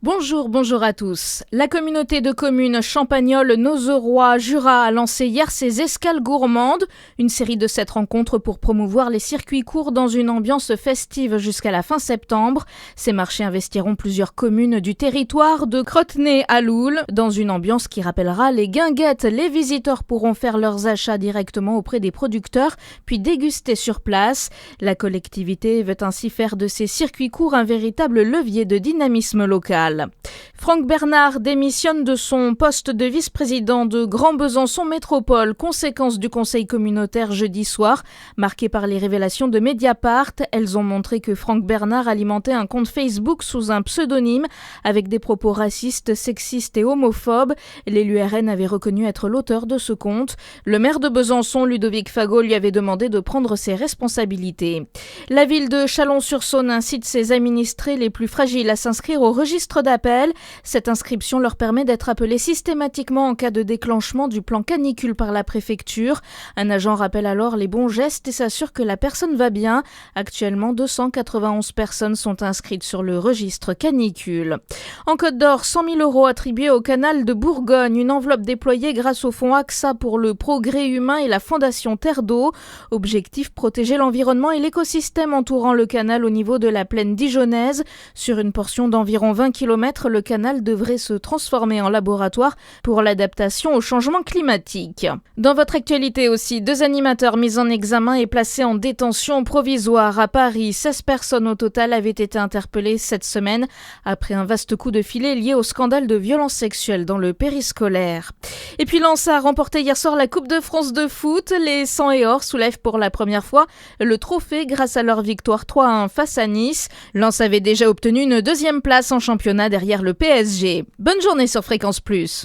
Bonjour à tous. La communauté de communes Champagnole-Nozeroy-Jura a lancé hier ses escales gourmandes, une série de 7 rencontres pour promouvoir les circuits courts dans une ambiance festive jusqu'à la fin septembre. Ces marchés investiront plusieurs communes du territoire de Crotenay à Loul, dans une ambiance qui rappellera les guinguettes. Les visiteurs pourront faire leurs achats directement auprès des producteurs, puis déguster sur place. La collectivité veut ainsi faire de ces circuits courts un véritable levier de dynamisme local. Franck Bernard démissionne de son poste de vice-président de Grand Besançon Métropole, conséquence du conseil communautaire jeudi soir, marqué par les révélations de Mediapart. Elles ont montré que Franck Bernard alimentait un compte Facebook sous un pseudonyme avec des propos racistes, sexistes et homophobes. L'élu RN avait reconnu être l'auteur de ce compte. Le maire de Besançon, Ludovic Fagot, lui avait demandé de prendre ses responsabilités. La ville de Chalon-sur-Saône incite ses administrés les plus fragiles à s'inscrire au registre d'appel. Cette inscription leur permet d'être appelés systématiquement en cas de déclenchement du plan canicule par la préfecture. Un agent rappelle alors les bons gestes et s'assure que la personne va bien. Actuellement, 291 personnes sont inscrites sur le registre canicule. En Côte d'Or, 100 000 € attribués au canal de Bourgogne, une enveloppe déployée grâce au fonds AXA pour le progrès humain et la fondation Terre d'eau. Objectif, protéger l'environnement et l'écosystème entourant le canal au niveau de la plaine dijonnaise. Sur une portion d'environ 20 km, le canal devrait se transformer en laboratoire pour l'adaptation au changement climatique. Dans votre actualité aussi, 2 animateurs mis en examen et placés en détention provisoire à Paris. 16 personnes au total avaient été interpellées cette semaine après un vaste coup de filet lié au scandale de violences sexuelles dans le périscolaire. Et puis Lens a remporté hier soir la Coupe de France de foot. Les 100 et or soulèvent pour la première fois le trophée grâce à leur victoire 3-1 face à Nice. Lens avait déjà obtenu une 2e place en championnat derrière le PSG. Bonne journée sur Fréquence Plus.